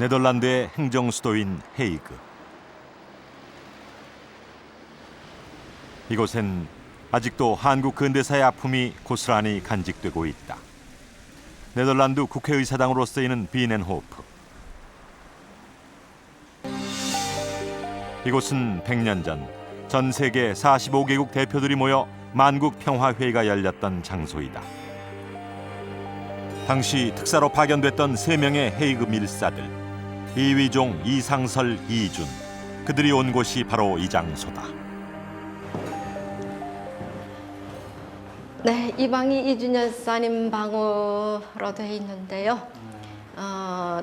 네덜란드의 행정 수도인 헤이그. 이곳엔 아직도 한국 근대사의 아픔이 고스란히 간직되고 있다. 네덜란드 국회의사당으로 쓰이는 비넨호프. 이곳은 100년 전 세계 45개국 대표들이 모여 만국평화회의가 열렸던 장소이다. 당시 특사로 파견됐던 3명의 헤이그 밀사들, 이위종, 이상설, 이준, 그들이 온 곳이 바로 이 장소다. 네, 이 방이 이준 열사님 방으로 되어 있는데요.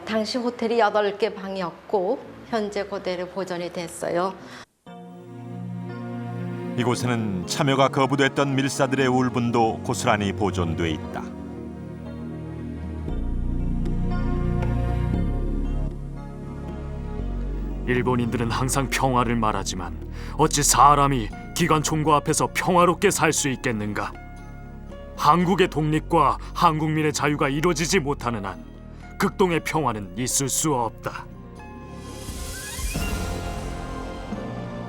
당시 호텔이 8개 방이었고 현재 그대로 보존이 됐어요. 이곳에는 참여가 거부됐던 밀사들의 울분도 고스란히 보존돼 있다. 일본인들은 항상 평화를 말하지만 어찌 사람이 기관 총과 앞에서 평화롭게 살 수 있겠는가? 한국의 독립과 한국민의 자유가 이루어지지 못하는 한 극동의 평화는 있을 수 없다.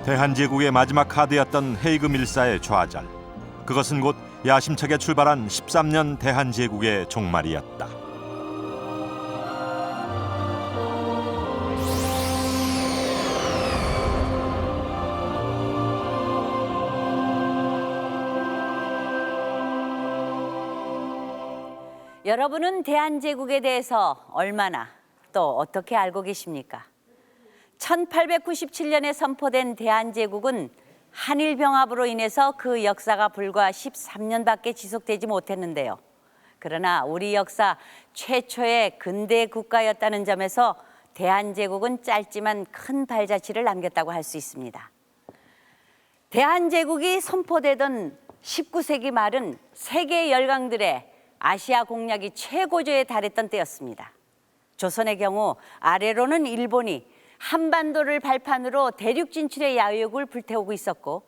대한제국의 마지막 카드였던 헤이그 밀사의 좌절. 그것은 곧 야심차게 출발한 13년 대한제국의 종말이었다. 여러분은 대한제국에 대해서 얼마나 또 어떻게 알고 계십니까? 1897년에 선포된 대한제국은 한일병합으로 인해서 그 역사가 불과 13년밖에 지속되지 못했는데요. 그러나 우리 역사 최초의 근대 국가였다는 점에서 대한제국은 짧지만 큰 발자취를 남겼다고 할 수 있습니다. 대한제국이 선포되던 19세기 말은 세계 열강들의 아시아 공략이 최고조에 달했던 때였습니다. 조선의 경우 아래로는 일본이 한반도를 발판으로 대륙 진출의 야욕을 불태우고 있었고,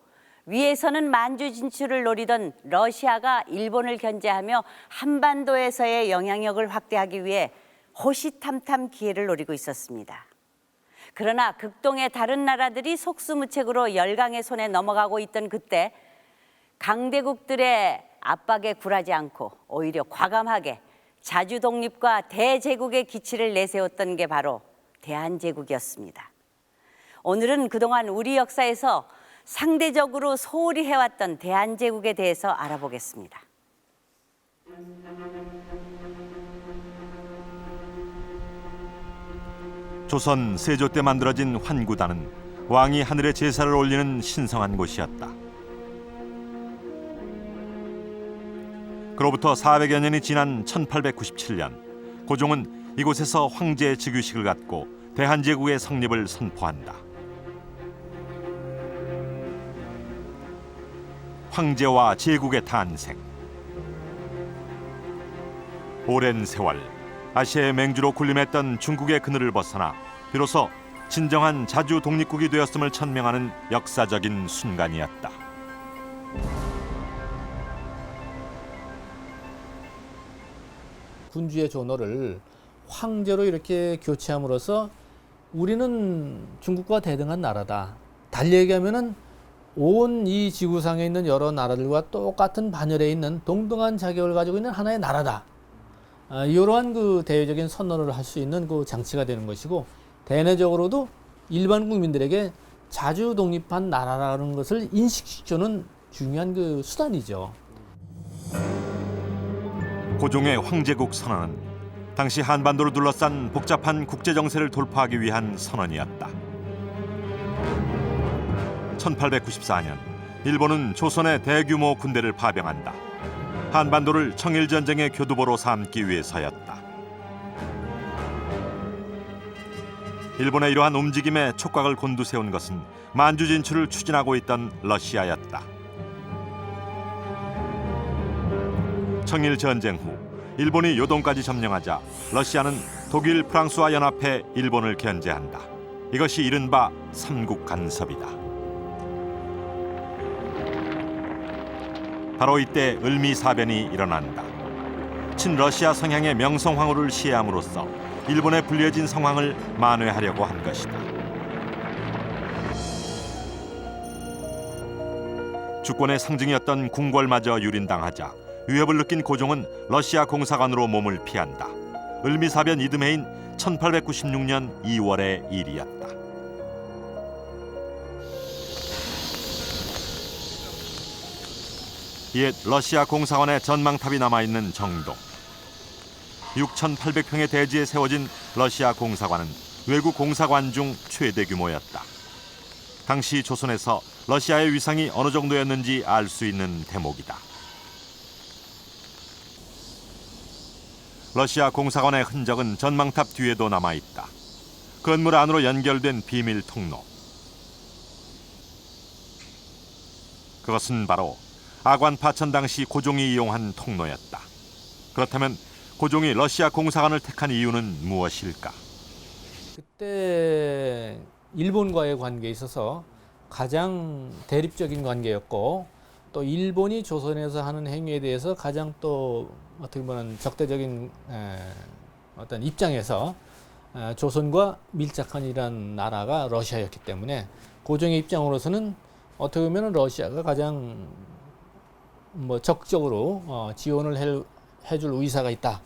위에서는 만주 진출을 노리던 러시아가 일본을 견제하며 한반도에서의 영향력을 확대하기 위해 호시탐탐 기회를 노리고 있었습니다. 그러나 극동의 다른 나라들이 속수무책으로 열강의 손에 넘어가고 있던 그때 강대국들의 압박에 굴하지 않고 오히려 과감하게 자주 독립과 대제국의 기치를 내세웠던 게 바로 대한제국이었습니다. 오늘은 그동안 우리 역사에서 상대적으로 소홀히 해왔던 대한제국에 대해서 알아보겠습니다. 조선 세조 때 만들어진 환구단은 왕이 하늘에 제사를 올리는 신성한 곳이었다. 그로부터 400여 년이 지난 1897년, 고종은 이곳에서 황제 즉위식을 갖고 대한제국의 성립을 선포한다. 황제와 제국의 탄생. 오랜 세월 아시아의 맹주로 군림했던 중국의 그늘을 벗어나 비로소 진정한 자주 독립국이 되었음을 천명하는 역사적인 순간이었다. 군주의 존어를 황제로 이렇게 교체함으로써 우리는 중국과 대등한 나라다. 달리 얘기하면은 온 이 지구상에 있는 여러 나라들과 똑같은 반열에 있는 동등한 자격을 가지고 있는 하나의 나라다. 이러한 그 대외적인 선언을 할 수 있는 그 장치가 되는 것이고, 대내적으로도 일반 국민들에게 자주 독립한 나라라는 것을 인식시켜주는 중요한 그 수단이죠. 고종의 황제국 선언은 당시 한반도를 둘러싼 복잡한 국제 정세를 돌파하기 위한 선언이었다. 1894년 일본은 조선의 대규모 군대를 파병한다. 한반도를 청일전쟁의 교두보로 삼기 위해서였다. 일본의 이러한 움직임에 촉각을 곤두세운 것은 만주 진출을 추진하고 있던 러시아였다. 청일 전쟁 후 일본이 요동까지 점령하자 러시아는 독일, 프랑스와 연합해 일본을 견제한다. 이것이 이른바 삼국 간섭이다. 바로 이때 을미사변이 일어난다. 친러시아 성향의 명성황후를 시해함으로써 일본에 불리해진 상황을 만회하려고 한 것이다. 주권의 상징이었던 궁궐마저 유린당하자 위협을 느낀 고종은 러시아 공사관으로 몸을 피한다. 을미사변 이듬해인 1896년 2월의 일이었다. 옛 러시아 공사관의 전망탑이 남아있는 정동. 6,800평의 대지에 세워진 러시아 공사관은 외국 공사관 중 최대 규모였다. 당시 조선에서 러시아의 위상이 어느 정도였는지 알 수 있는 대목이다. 러시아 공사관의 흔적은 전망탑 뒤에도 남아있다. 건물 안으로 연결된 비밀 통로. 그것은 바로 아관 파천 당시 고종이 이용한 통로였다. 그렇다면 고종이 러시아 공사관을 택한 이유는 무엇일까? 그때 일본과의 관계에 있어서 가장 대립적인 관계였고, 또 일본이 조선에서 하는 행위에 대해서 가장 또 어떻게 보면 적대적인 어떤 입장에서 조선과 밀착한 이란 나라가 러시아였기 때문에 고종의 입장으로서는 어떻게 보면 러시아가 가장 적극적으로 지원을 해줄 의사가 있다.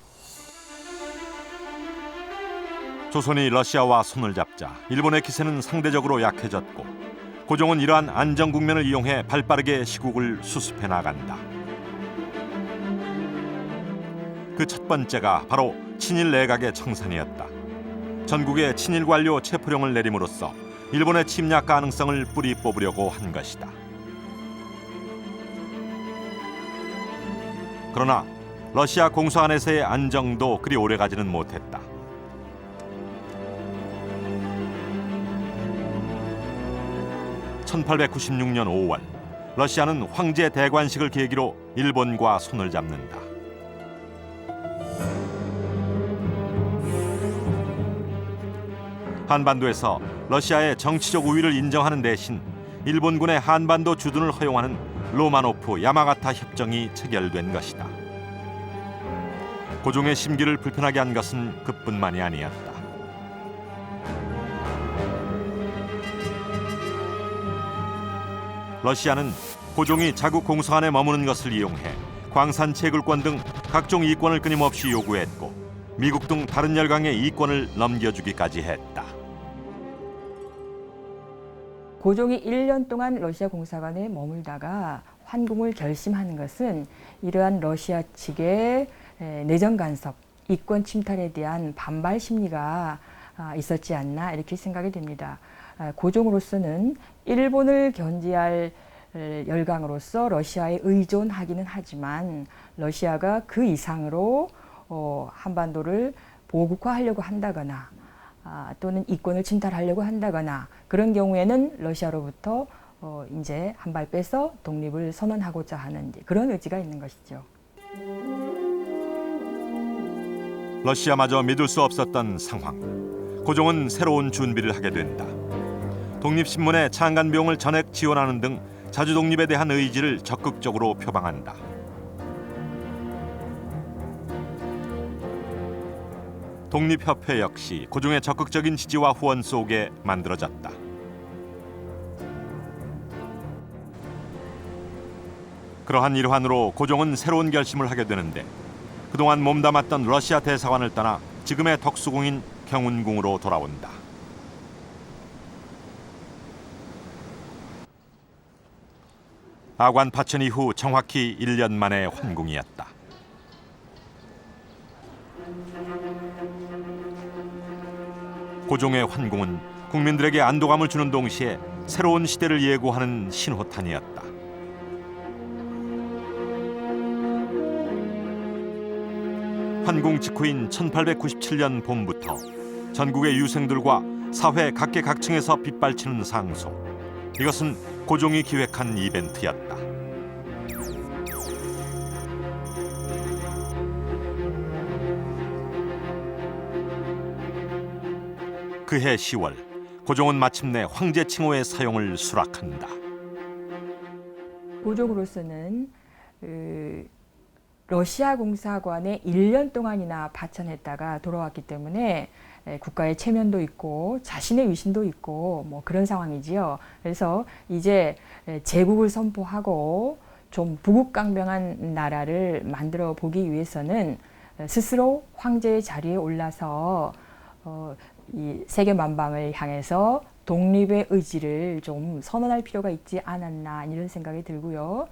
조선이 러시아와 손을 잡자 일본의 기세는 상대적으로 약해졌고 고종은 이러한 안정 국면을 이용해 발빠르게 시국을 수습해 나간다. 그 첫 번째가 바로 친일 내각의 청산이었다. 전국에 친일 관료 체포령을 내림으로써 일본의 침략 가능성을 뿌리 뽑으려고 한 것이다. 그러나 러시아 공사관에서의 안정도 그리 오래가지는 못했다. (1896년 5월) 러시아는 황제 대관식을 계기로 일본과 손을 잡는다. 한반도에서 러시아의 정치적 우위를 인정하는 대신 일본군의 한반도 주둔을 허용하는 로마노프 야마가타 협정이 체결된 것이다. 고종의 심기를 불편하게 한 것은 그뿐만이 아니었다. 러시아는 고종이 자국 공사관에 머무는 것을 이용해 광산 채굴권 등 각종 이권을 끊임없이 요구했고 미국 등 다른 열강의 이권을 넘겨주기까지 했다. 고종이 1년 동안 러시아 공사관에 머물다가 환궁을 결심하는 것은 이러한 러시아 측의 내정 간섭, 이권 침탈에 대한 반발 심리가 있었지 않나 이렇게 생각이 됩니다. 고종으로서는 일본을 견제할 열강으로서 러시아에 의존하기는 하지만 러시아가 그 이상으로 한반도를 보국화하려고 한다거나 또는 이권을 침탈하려고 한다거나 그런 경우에는 러시아로부터 이제 한 발 빼서 독립을 선언하고자 하는 그런 의지가 있는 것이죠. 러시아마저 믿을 수 없었던 상황. 고종은 새로운 준비를 하게 된다. 독립신문에 창간 비용을 전액 지원하는 등 자주 독립에 대한 의지를 적극적으로 표방한다. 독립협회 역시 고종의 적극적인 지지와 후원 속에 만들어졌다. 그러한 일환으로 고종은 새로운 결심을 하게 되는데 그동안 몸담았던 러시아 대사관을 떠나 지금의 덕수궁인 경운궁으로 돌아온다. 아관 파천 이후 정확히 1년 만의 환궁이었다. 고종의 환궁은 국민들에게 안도감을 주는 동시에 새로운 시대를 예고하는 신호탄이었다. 환궁 직후인 1897년 봄부터 전국의 유생들과 사회 각계각층에서 빗발치는 상소. 이것은 고종이 기획한 이벤트였다. 그해 10월 고종은 마침내 황제 칭호의 사용을 수락한다. 고종으로서는 러시아 공사관에 1년 동안이나 파견했다가 돌아왔기 때문에 국가의 체면도 있고 자신의 위신도 있고 뭐 그런 상황이지요. 그래서 이제 제국을 선포하고 좀 부국강병한 나라를 만들어 보기 위해서는 스스로 황제의 자리에 올라서 이 세계 만방을 향해서 독립의 의지를 좀 선언할 필요가 있지 않았나 이런 생각이 들고요.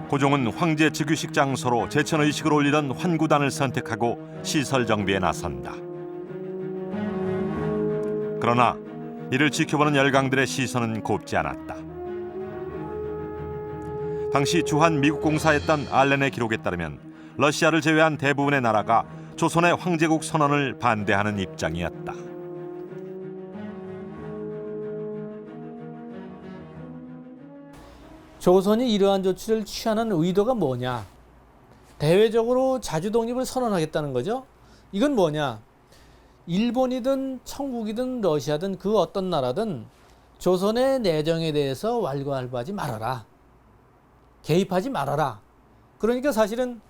고종은 황제 즉위식 장소로 제천의식을 올리던 환구단을 선택하고 시설 정비에 나선다. 그러나 이를 지켜보는 열강들의 시선은 곱지 않았다. 당시 주한 미국 공사했던 알렌의 기록에 따르면 러시아를 제외한 대부분의 나라가 조선의 황제국 선언을 반대하는 입장이었다. 조선이 이러한 조치를 취하는 의도가 뭐냐? 대외적으로 자주 독립을 선언하겠다는 거죠. 이건 뭐냐? 일본이든 청국이든 러시아든 그 어떤 나라든 조선의 내정에 대해서 왈가왈부하지 말아라. 개입하지 말아라. 그러니까 사실은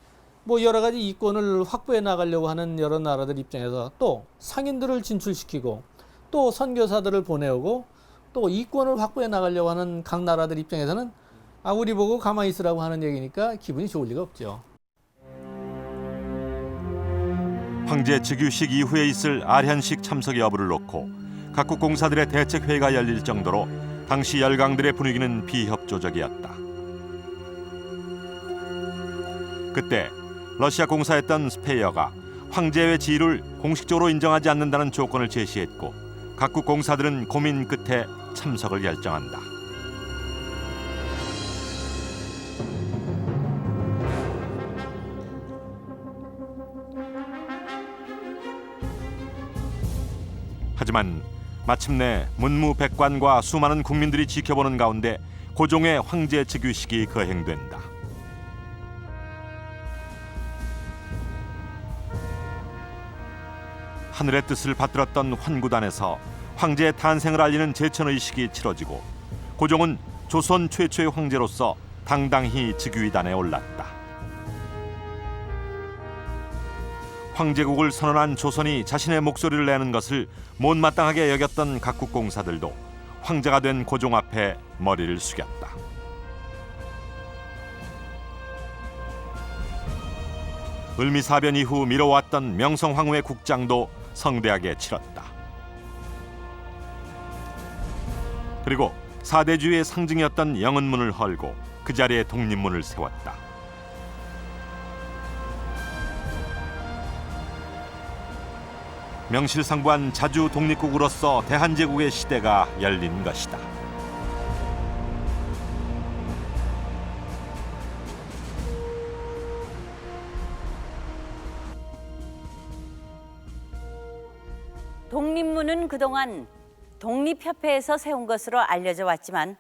뭐 여러 가지 이권을 확보해 나가려고 하는 여러 나라들 입장에서 또 상인들을 진출시키고 또 선교사들을 보내오고 또 이권을 확보해 나가려고 하는 각 나라들 입장에서는 우리 보고 가만히 있으라고 하는 얘기니까 기분이 좋을 리가 없죠. 황제 즉위식 이후에 있을 아련식 참석 여부를 놓고 각국 공사들의 대책회의가 열릴 정도로 당시 열강들의 분위기는 비협조적이었다. 그때 러시아 공사했던 스페이어가 황제의 지위를 공식적으로 인정하지 않는다는 조건을 제시했고 각국 공사들은 고민 끝에 참석을 결정한다. 하지만 마침내 문무백관과 수많은 국민들이 지켜보는 가운데 고종의 황제 즉위식이 거행된다. 하늘의 뜻을 받들었던 환구단에서 황제의 탄생을 알리는 제천의식이 치러지고 고종은 조선 최초의 황제로서 당당히 즉위단에 올랐다. 황제국을 선언한 조선이 자신의 목소리를 내는 것을 못마땅하게 여겼던 각국 공사들도 황제가 된 고종 앞에 머리를 숙였다. 을미사변 이후 미뤄왔던 명성황후의 국장도 성대하게 치렀다. 그리고 사대주의의 상징이었던 영은문을 헐고 그 자리에 독립문을 세웠다. 명실상부한 자주 독립국으로서 대한제국의 시대가 열린 것이다. 독립문은 그동안 독립협회에서 세운 것으로 알려져 왔지만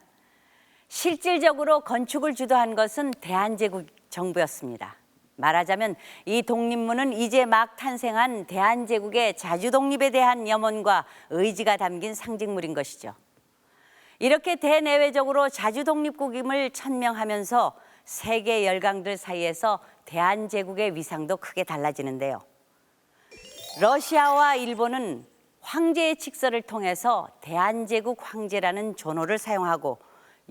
실질적으로 건축을 주도한 것은 대한제국 정부였습니다. 말하자면 이 독립문은 이제 막 탄생한 대한제국의 자주독립에 대한 염원과 의지가 담긴 상징물인 것이죠. 이렇게 대내외적으로 자주독립국임을 천명하면서 세계 열강들 사이에서 대한제국의 위상도 크게 달라지는데요. 러시아와 일본은 황제의 칙서를 통해서 대한제국 황제라는 존호를 사용하고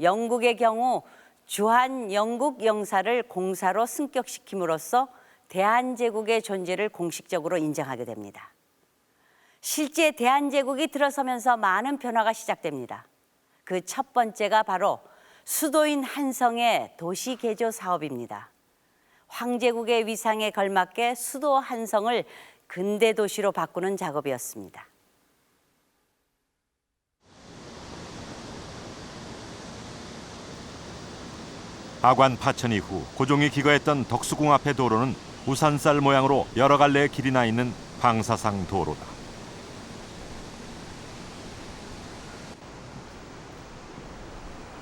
영국의 경우 주한 영국 영사를 공사로 승격시킴으로써 대한제국의 존재를 공식적으로 인정하게 됩니다. 실제 대한제국이 들어서면서 많은 변화가 시작됩니다. 그 첫 번째가 바로 수도인 한성의 도시 개조 사업입니다. 황제국의 위상에 걸맞게 수도 한성을 근대 도시로 바꾸는 작업이었습니다. 하관 파천 이후 고종이 기거했던 덕수궁 앞의 도로는 우산쌀 모양으로 여러 갈래의 길이 나 있는 방사상 도로다.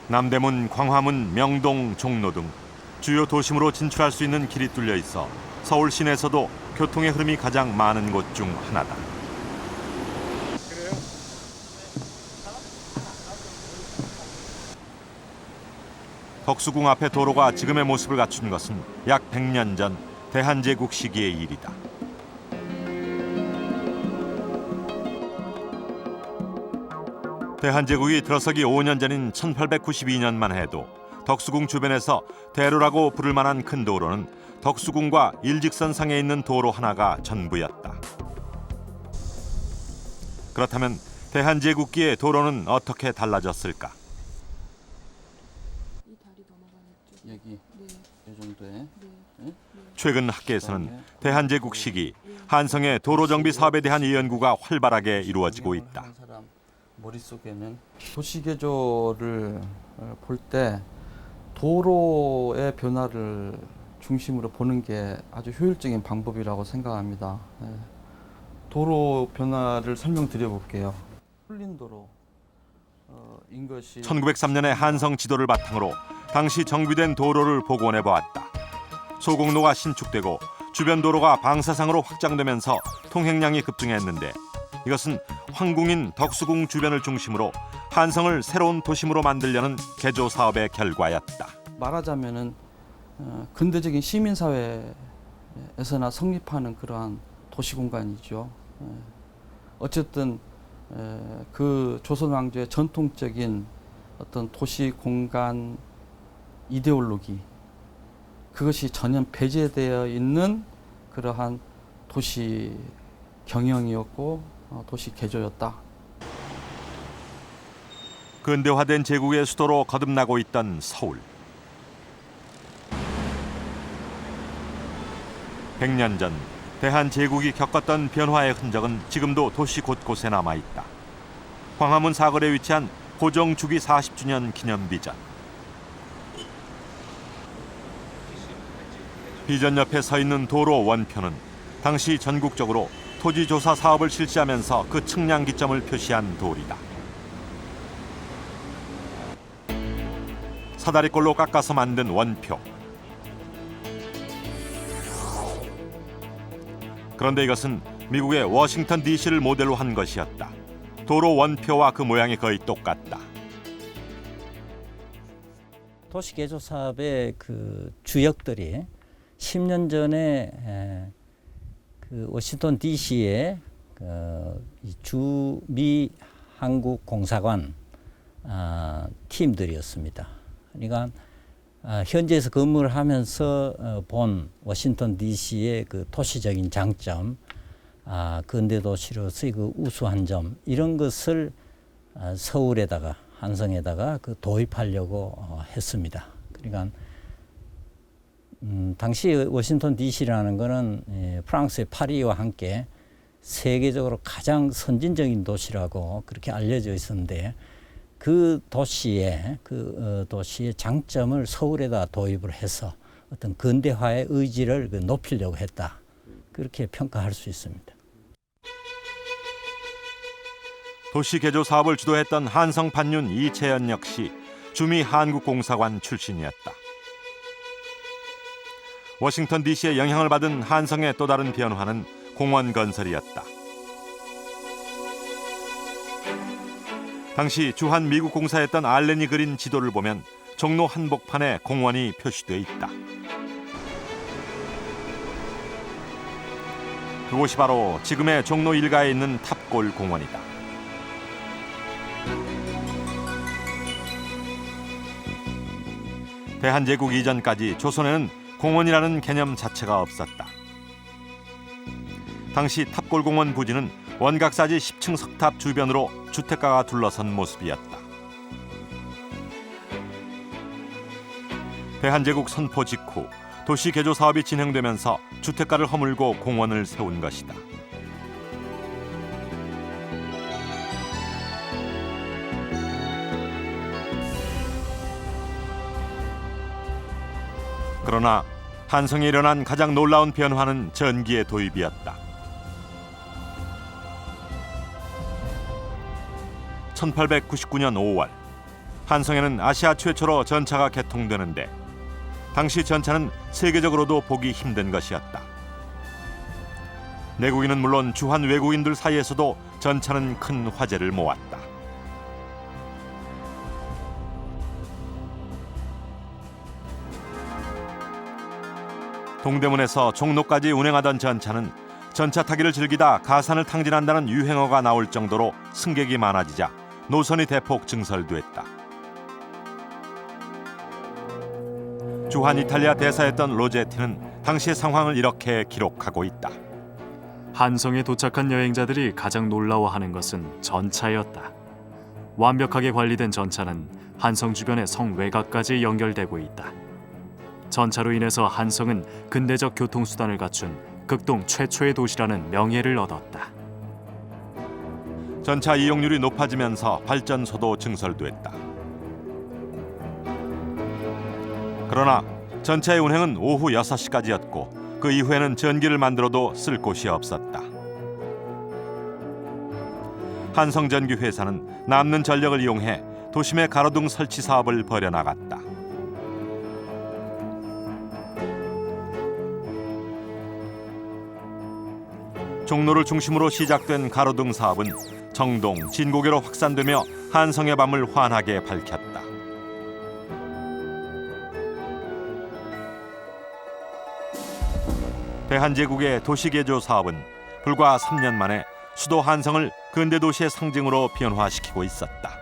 남대문, 광화문, 명동, 종로 등 주요 도심으로 진출할 수 있는 길이 뚫려 있어 서울 시내에서도 교통의 흐름이 가장 많은 곳 중 하나다. 덕수궁 앞의 도로가 지금의 모습을 갖춘 것은 약 100년 전 대한제국 시기의 일이다. 대한제국이 들어서기 5년 전인 1892년만 해도 덕수궁 주변에서 대로라고 부를 만한 큰 도로는 덕수궁과 일직선상에 있는 도로 하나가 전부였다. 그렇다면 대한제국기의 도로는 어떻게 달라졌을까? 여기 이 정도에 최근 학계에서는 대한제국 시기 한성의 도로 정비 사업에 대한 연구가 활발하게 이루어지고 있다. 한 사람 머릿속에는 도시 개조를 볼 때 도로의 변화를 중심으로 보는 게 아주 효율적인 방법이라고 생각합니다. 도로 변화를 설명드려 볼게요. 홀린 도로 인 것이 1903년에 한성 지도를 바탕으로 당시 정비된 도로를 복원해 보았다. 소공로가 신축되고 주변 도로가 방사상으로 확장되면서 통행량이 급증했는데 이것은 황궁인 덕수궁 주변을 중심으로 한성을 새로운 도심으로 만들려는 개조 사업의 결과였다. 말하자면은 근대적인 시민 사회에서나 성립하는 그러한 도시 공간이죠. 어쨌든 그 조선 왕조의 전통적인 어떤 도시 공간 이데올로기 그것이 전혀 배제되어 있는 그러한 도시 경영이었고 도시 개조였다. 근대화된 제국의 수도로 거듭나고 있던 서울. 100년 전 대한제국이 겪었던 변화의 흔적은 지금도 도시 곳곳에 남아있다. 광화문 사거리에 위치한 고종 주기 40주년 기념비전. 비전 옆에 서 있는 도로 원표는 당시 전국적으로 토지조사 사업을 실시하면서 그 측량 기점을 표시한 돌이다. 사다리꼴로 깎아서 만든 원표. 그런데 이것은 미국의 워싱턴 DC를 모델로 한 것이었다. 도로 원표와 그 모양이 거의 똑같다. 도시 개조 사업의 그 주역들이 10년 전에 그 워싱턴 DC의 주미 한국 공사관 팀들이었습니다. 그러니까 현지에서 근무를 하면서 본 워싱턴 DC의 그 도시적인 장점, 근대 도시로서의 그 우수한 점 이런 것을 서울에다가 한성에다가 그 도입하려고 했습니다. 그러니까 당시 워싱턴 DC라는 것은 프랑스의 파리와 함께 세계적으로 가장 선진적인 도시라고 그렇게 알려져 있었는데 그 도시의 장점을 서울에다 도입을 해서 어떤 근대화의 의지를 높이려고 했다. 그렇게 평가할 수 있습니다. 도시 개조 사업을 주도했던 한성 판윤 이채연 역시 주미 한국공사관 출신이었다. 워싱턴 DC의 영향을 받은 한성의 또 다른 변화는 공원 건설이었다. 당시 주한 미국 공사였던 알렌이 그린 지도를 보면 종로 한복판에 공원이 표시돼 있다. 그곳이 바로 지금의 종로 일가에 있는 탑골 공원이다. 대한제국 이전까지 조선에는 공원이라는 개념 자체가 없었다. 당시 탑골공원 부지는 원각사지 10층 석탑 주변으로 주택가가 둘러선 모습이었다. 대한제국 선포 직후 도시 개조 사업이 진행되면서 주택가를 허물고 공원을 세운 것이다. 그러나 한성에 일어난 가장 놀라운 변화는 전기의 도입이었다. 1899년 5월 한성에는 아시아 최초로 전차가 개통되는데 당시 전차는 세계적으로도 보기 힘든 것이었다. 내국인은 물론 주한 외국인들 사이에서도 전차는 큰 화제를 모았다. 동대문에서 종로까지 운행하던 전차는 전차 타기를 즐기다 가산을 탕진한다는 유행어가 나올 정도로 승객이 많아지자 노선이 대폭 증설됐다. 주한 이탈리아 대사였던 로제티는 당시의 상황을 이렇게 기록하고 있다. 한성에 도착한 여행자들이 가장 놀라워하는 것은 전차였다. 완벽하게 관리된 전차는 한성 주변의 성 외곽까지 연결되고 있다. 전차로 인해서 한성은 근대적 교통수단을 갖춘 극동 최초의 도시라는 명예를 얻었다. 전차 이용률이 높아지면서 발전소도 증설됐다. 그러나 전차의 운행은 오후 6시까지였고 그 이후에는 전기를 만들어도 쓸 곳이 없었다. 한성전기 회사는 남는 전력을 이용해 도심의 가로등 설치 사업을 벌여나갔다. 종로를 중심으로 시작된 가로등 사업은 정동, 진고개로 확산되며 한성의 밤을 환하게 밝혔다. 대한제국의 도시개조 사업은 불과 3년 만에 수도 한성을 근대도시의 상징으로 변화시키고 있었다.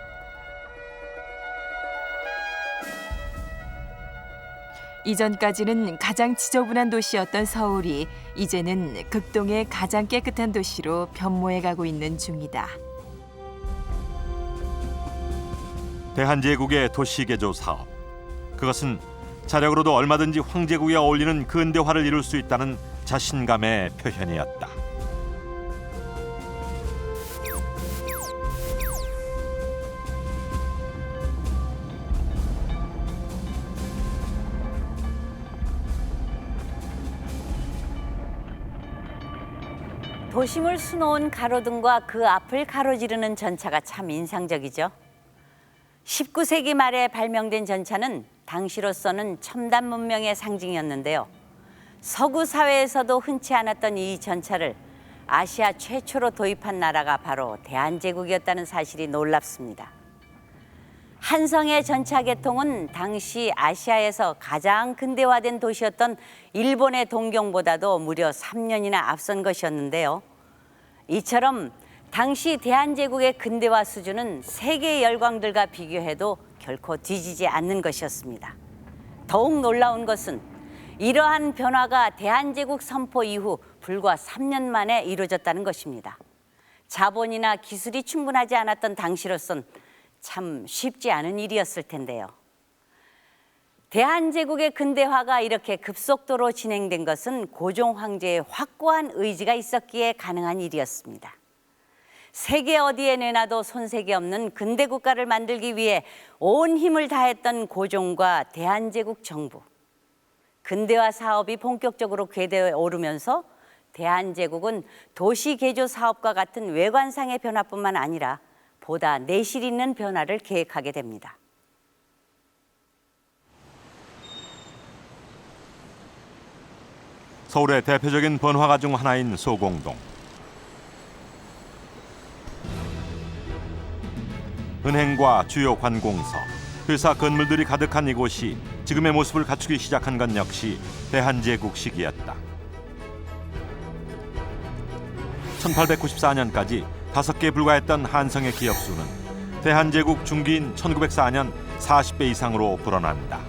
이전까지는 가장 지저분한 도시였던 서울이 이제는 극동의 가장 깨끗한 도시로 변모해가고 있는 중이다. 대한제국의 도시개조 사업. 그것은 자력으로도 얼마든지 황제국에 어울리는 근대화를 이룰 수 있다는 자신감의 표현이었다. 도심을 수놓은 가로등과 그 앞을 가로지르는 전차가 참 인상적이죠. 19세기 말에 발명된 전차는 당시로서는 첨단 문명의 상징이었는데요. 서구 사회에서도 흔치 않았던 이 전차를 아시아 최초로 도입한 나라가 바로 대한제국이었다는 사실이 놀랍습니다. 한성의 전차 개통은 당시 아시아에서 가장 근대화된 도시였던 일본의 동경보다도 무려 3년이나 앞선 것이었는데요. 이처럼 당시 대한제국의 근대화 수준은 세계 열강들과 비교해도 결코 뒤지지 않는 것이었습니다. 더욱 놀라운 것은 이러한 변화가 대한제국 선포 이후 불과 3년 만에 이루어졌다는 것입니다. 자본이나 기술이 충분하지 않았던 당시로선 참 쉽지 않은 일이었을 텐데요. 대한제국의 근대화가 이렇게 급속도로 진행된 것은 고종 황제의 확고한 의지가 있었기에 가능한 일이었습니다. 세계 어디에 내놔도 손색이 없는 근대 국가를 만들기 위해 온 힘을 다했던 고종과 대한제국 정부. 근대화 사업이 본격적으로 궤도에 오르면서 대한제국은 도시 개조 사업과 같은 외관상의 변화뿐만 아니라 보다 내실 있는 변화를 계획하게 됩니다. 서울의 대표적인 번화가 중 하나인 소공동. 은행과 주요 관공서, 회사 건물들이 가득한 이곳이 지금의 모습을 갖추기 시작한 건 역시 대한제국 시기였다. 1894년까지 5개 불과했던 한성의 기업 수는 대한제국 중기인 1904년 40배 이상으로 불어난다.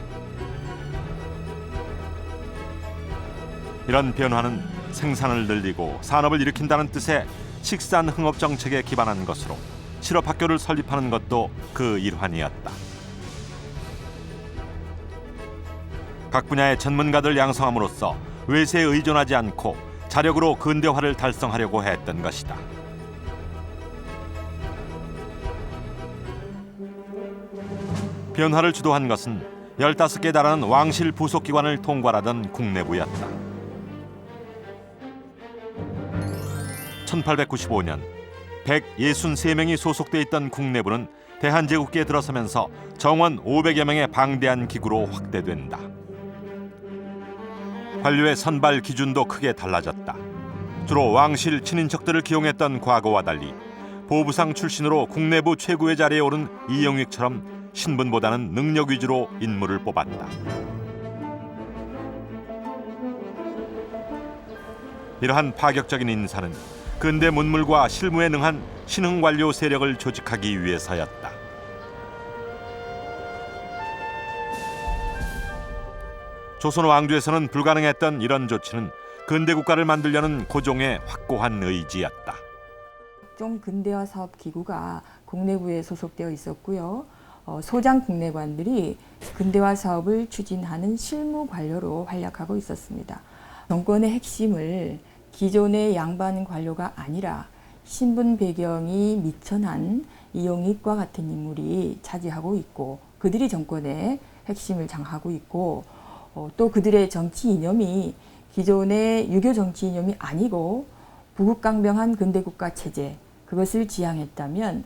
이런 변화는 생산을 늘리고 산업을 일으킨다는 뜻의 식산흥업 정책에 기반한 것으로 실업학교를 설립하는 것도 그 일환이었다. 각 분야의 전문가들 양성함으로써 외세에 의존하지 않고 자력으로 근대화를 달성하려고 했던 것이다. 변화를 주도한 것은 15개 달하는 왕실 부속기관을 통괄하던 국내부였다. 1895년 163명이 소속돼 있던 국내부는 대한제국기에 들어서면서 정원 500여 명의 방대한 기구로 확대된다. 관료의 선발 기준도 크게 달라졌다. 주로 왕실 친인척들을 기용했던 과거와 달리 보부상 출신으로 국내부 최고의 자리에 오른 이영익처럼 신분보다는 능력 위주로 인물을 뽑았다. 이러한 파격적인 인사는 근대 문물과 실무에 능한 신흥관료 세력을 조직하기 위해서였다. 조선 왕조에서는 불가능했던 이런 조치는 근대 국가를 만들려는 고종의 확고한 의지였다. 각종 근대화 사업 기구가 국내부에 소속되어 있었고요. 소장 국내관들이 근대화 사업을 추진하는 실무 관료로 활약하고 있었습니다. 정권의 핵심을 기존의 양반 관료가 아니라 신분 배경이 미천한 이용익과 같은 인물이 차지하고 있고, 그들이 정권의 핵심을 장하고 있고, 또 그들의 정치 이념이 기존의 유교 정치 이념이 아니고 부국강병한 근대국가 체제, 그것을 지향했다면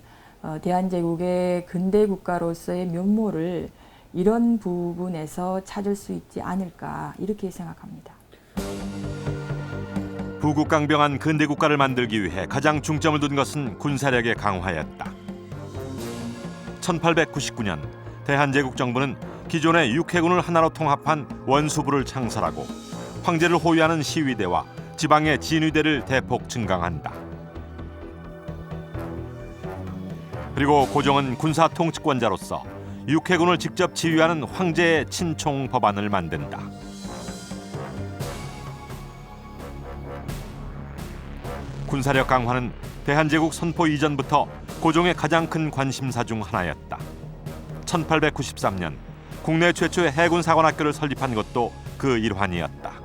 대한제국의 근대국가로서의 면모를 이런 부분에서 찾을 수 있지 않을까, 이렇게 생각합니다. 부국강병한 근대국가를 만들기 위해 가장 중점을 둔 것은 군사력의 강화였다. 1899년 대한제국 정부는 기존의 육해군을 하나로 통합한 원수부를 창설하고 황제를 호위하는 시위대와 지방의 진위대를 대폭 증강한다. 그리고 고종은 군사 통치권자로서 육해군을 직접 지휘하는 황제의 친총 법안을 만든다. 군사력 강화는 대한제국 선포 이전부터 고종의 가장 큰 관심사 중 하나였다. 1893년 국내 최초의 해군사관학교를 설립한 것도 그 일환이었다.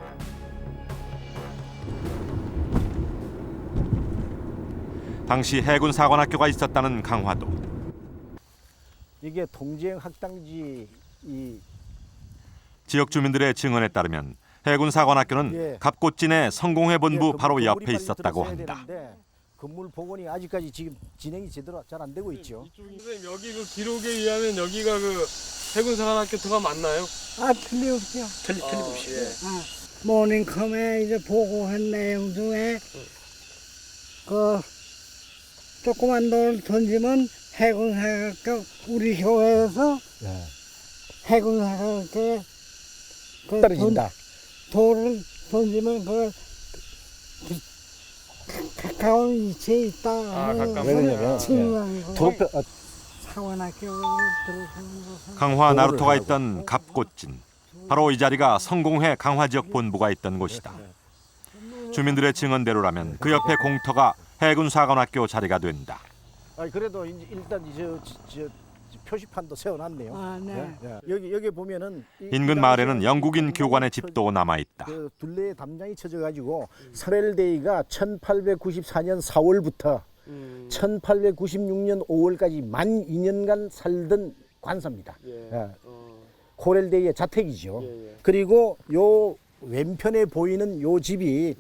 당시 해군사관학교가 있었다는 강화도 이게 동지행 학당지 지역 주민들의 증언에 따르면 해군사관학교는 갑곶진의 성공회 본부 바로 옆에 있었다고 한다. 건물 복원이 아직까지 지금 진행이 제대로 잘 안 되고 있죠. 선생님, 여기 그 기록에 의하면 여기가 그 해군사관학교가 맞나요? 틀림없죠. 틀림없이. 예. 모닝컴에 이제 보고한 내용 중에 그 조그만 돌을 던지면 해군사관학교, 우리 교회에서 해군사관학교에 그 떨어진다. 돌을 던지면 그 가까운 위치에 있다. 왜냐면 사관학교 강화 나루터가 있던 갑곶진, 바로 이 자리가 성공회 강화지역 본부가 있던 곳이다. 주민들의 증언대로라면 그 옆에 공터가 해군사관학교 자리가 된다. 그래도 일단 저 표시판도 세워놨네요. 네. 여기 보면은 인근 마을에는 영국인 교관의 집도 남아 있다. 그 둘레에 담장이 쳐져가지고 코렐데이가 1894년 4월부터 1896년 5월까지 만 2년간 살던 관사입니다. 코렐데이의 자택이죠. 그리고 요 왼편에 보이는 요 집이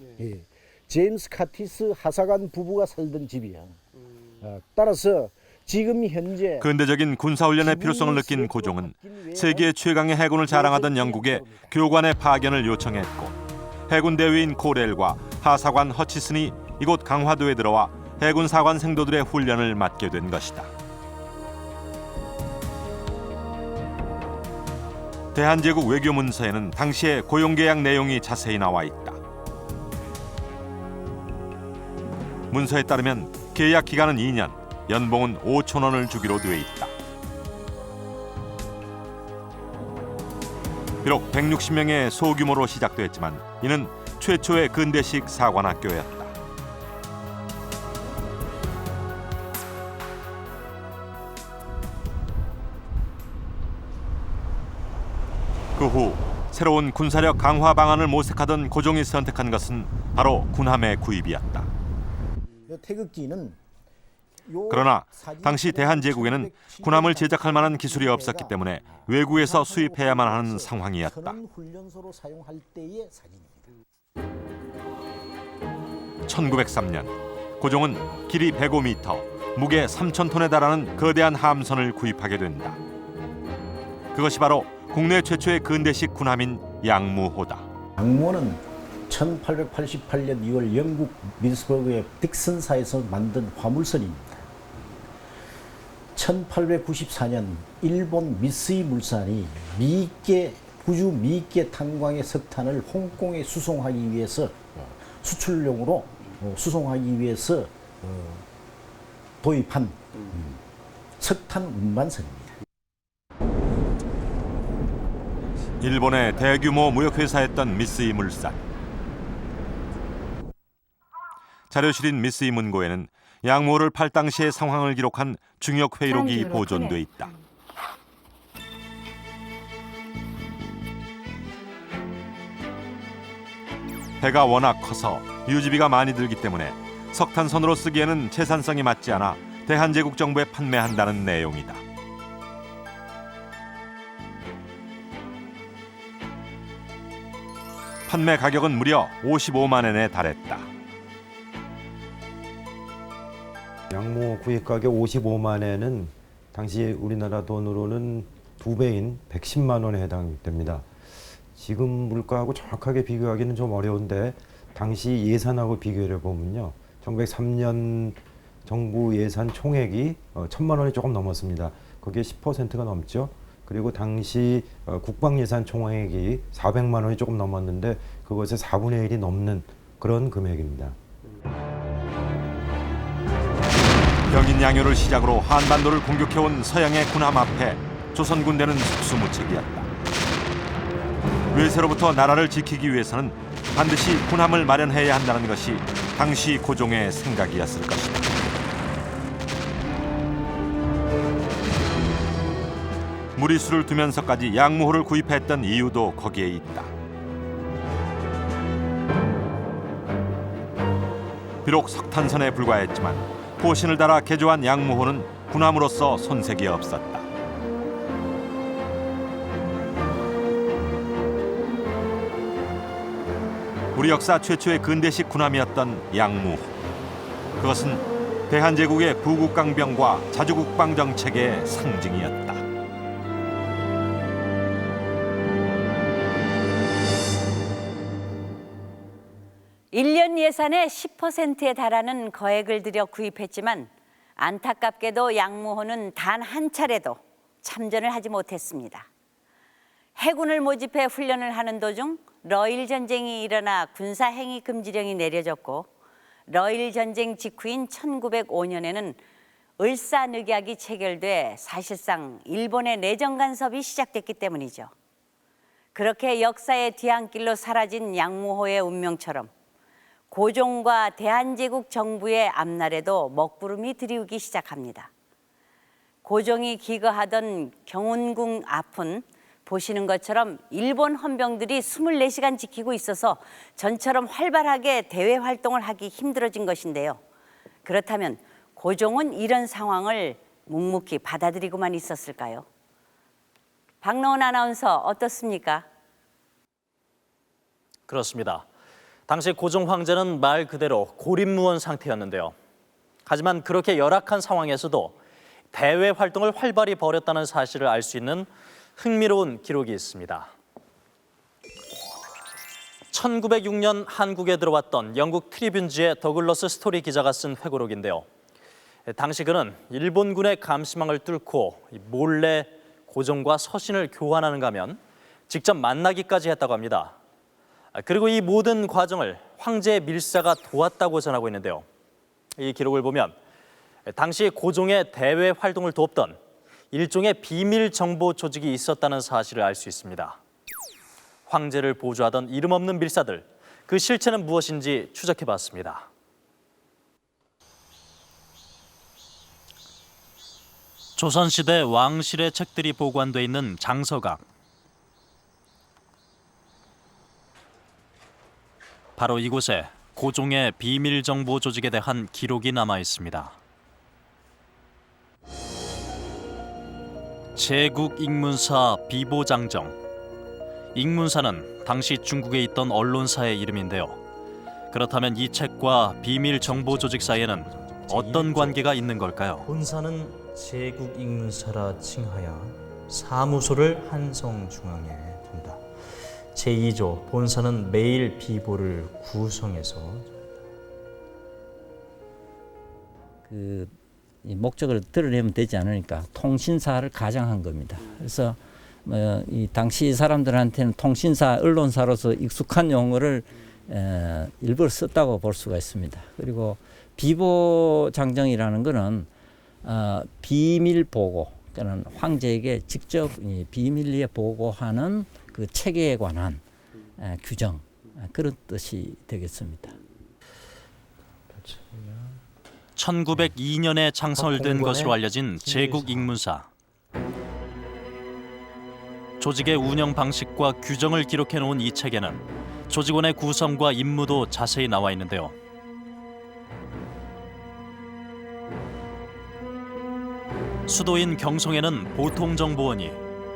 제임스 카티스 하사관 부부가 살던 집이야. 따라서 지금 현재 근대적인 군사훈련의 필요성을 느낀 고종은 세계 최강의 해군을 자랑하던 영국에 교관의 파견을 요청했고, 해군 대위인 코렐과 하사관 허치슨이 이곳 강화도에 들어와 해군 사관 생도들의 훈련을 맡게 된 것이다. 대한제국 외교문서에는 당시의 고용계약 내용이 자세히 나와 있다. 문서에 따르면 계약 기간은 2년, 연봉은 5,000원을 주기로 돼 있다. 비록 160명의 소규모로 시작됐지만 이는 최초의 근대식 사관학교였다. 그 후 새로운 군사력 강화 방안을 모색하던 고종이 선택한 것은 바로 군함의 구입이었다. 태극기는 그러나 당시 대한제국에는 군함을 제작할 만한 기술이 없었기 때문에 외국에서 수입해야만 하는 상황이었다. 훈련소로 사용할 때의 사진입니다. 1903년 고종은 길이 105m, 무게 3,000톤에 달하는 거대한 함선을 구입하게 된다. 그것이 바로 국내 최초의 근대식 군함인 양무호다. 양무호는 1888년 2월 영국 미드스버그의 딕슨사에서 만든 화물선입니다. 1894년 일본 미쓰이 물산이 미익계 탄광의 석탄을 홍콩에 수송하기 위해서 수출용으로 수송하기 위해서 도입한 석탄 운반선입니다. 일본의 대규모 무역회사였던 미쓰이 물산. 자료실인 미쓰이 문고에는 양모를 팔 당시의 상황을 기록한 중역 회의록이 보존돼 있다. 배가 워낙 커서 유지비가 많이 들기 때문에 석탄선으로 쓰기에는 채산성이 맞지 않아 대한제국 정부에 판매한다는 내용이다. 판매 가격은 무려 55만 엔에 달했다. 양모 구입 가격 55만 엔은 당시 우리나라 돈으로는 2배인 110만 원에 해당됩니다. 지금 물가하고 정확하게 비교하기는 좀 어려운데 당시 예산하고 비교를 보면요. 1903년 정부 예산 총액이 1,000만 원이 조금 넘었습니다. 거기에 10%가 넘죠. 그리고 당시 국방 예산 총액이 400만 원이 조금 넘었는데 그것의 4분의 1이 넘는 그런 금액입니다. 병인 양요를 시작으로 한반도를 공격해온 서양의 군함 앞에 조선 군대는 속수무책이었다. 외세로부터 나라를 지키기 위해서는 반드시 군함을 마련해야 한다는 것이 당시 고종의 생각이었을 것이다. 무리수를 두면서까지 양무호를 구입했던 이유도 거기에 있다. 비록 석탄선에 불과했지만 포신을 달아 개조한 양무호는 군함으로서 손색이 없었다. 우리 역사 최초의 근대식 군함이었던 양무호. 그것은 대한제국의 부국강병과 자주국방 정책의 상징이었다. 일 년 예산의 10%에 달하는 거액을 들여 구입했지만 안타깝게도 양무호는 단 한 차례도 참전을 하지 못했습니다. 해군을 모집해 훈련을 하는 도중 러일 전쟁이 일어나 군사행위 금지령이 내려졌고 러일 전쟁 직후인 1905년에는 을사늑약이 체결돼 사실상 일본의 내정 간섭이 시작됐기 때문이죠. 그렇게 역사의 뒤안길로 사라진 양무호의 운명처럼 고종과 대한제국 정부의 앞날에도 먹구름이 드리우기 시작합니다. 고종이 기거하던 경운궁 앞은 보시는 것처럼 일본 헌병들이 24시간 지키고 있어서 전처럼 활발하게 대외 활동을 하기 힘들어진 것인데요. 그렇다면 고종은 이런 상황을 묵묵히 받아들이고만 있었을까요? 박노은 아나운서 어떻습니까? 그렇습니다. 당시 고종 황제는 말 그대로 고립무원 상태였는데요. 하지만 그렇게 열악한 상황에서도 대외 활동을 활발히 벌였다는 사실을 알 수 있는 흥미로운 기록이 있습니다. 1906년 한국에 들어왔던 영국 트리뷴지의 더글러스 스토리 기자가 쓴 회고록인데요. 당시 그는 일본군의 감시망을 뚫고 몰래 고종과 서신을 교환하는가 하면 직접 만나기까지 했다고 합니다. 그리고 이 모든 과정을 황제의 밀사가 도왔다고 전하고 있는데요. 이 기록을 보면 당시 고종의 대외 활동을 돕던 일종의 비밀 정보 조직이 있었다는 사실을 알 수 있습니다. 황제를 보조하던 이름 없는 밀사들, 그 실체는 무엇인지 추적해봤습니다. 조선시대 왕실의 책들이 보관돼 있는 장서각. 바로 이곳에 고종의 비밀 정보 조직에 대한 기록이 남아 있습니다. 제국 익문사 비보장정. 익문사는 당시 중국에 있던 언론사의 이름인데요. 그렇다면 이 책과 비밀 정보 조직 사이에는 어떤 관계가 있는 걸까요? 본사는 제국 익문사라 칭하여 사무소를 한성중앙에 둔다. 제2조 본사는 매일 비보를 구성해서 이 목적을 드러내면 되지 않으니까 통신사를 가장한 겁니다. 그래서 이 당시 사람들한테는 통신사, 언론사로서 익숙한 용어를 일부러 썼다고 볼 수가 있습니다. 그리고 비보 장정이라는 것은 비밀 보고, 그러니까 황제에게 직접 비밀리에 보고하는 그 체계에 관한 규정, 그런 뜻이 되겠습니다. 1902년에 창설된 것으로 알려진 제국익문사. 조직의 운영 방식과 규정을 기록해 놓은 이 책에는 조직원의 구성과 임무도 자세히 나와 있는데요. 수도인 경송에는 보통정보원이,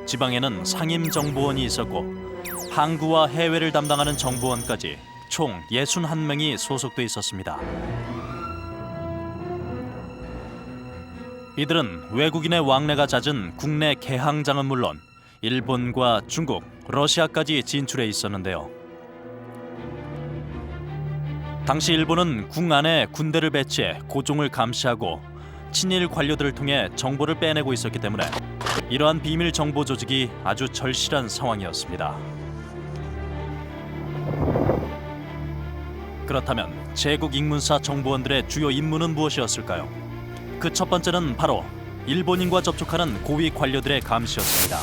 지방에는 상임정보원이 있었고 항구와 해외를 담당하는 정보원까지 총 61명이 소속돼 있었습니다. 이들은 외국인의 왕래가 잦은 국내 개항장은 물론 일본과 중국, 러시아까지 진출해 있었는데요. 당시 일본은 궁 안에 군대를 배치해 고종을 감시하고 친일 관료들을 통해 정보를 빼내고 있었기 때문에 이러한 비밀 정보 조직이 아주 절실한 상황이었습니다. 그렇다면 제국익문사 정보원들의 주요 임무는 무엇이었을까요? 그 첫 번째는 바로 일본인과 접촉하는 고위 관료들의 감시였습니다.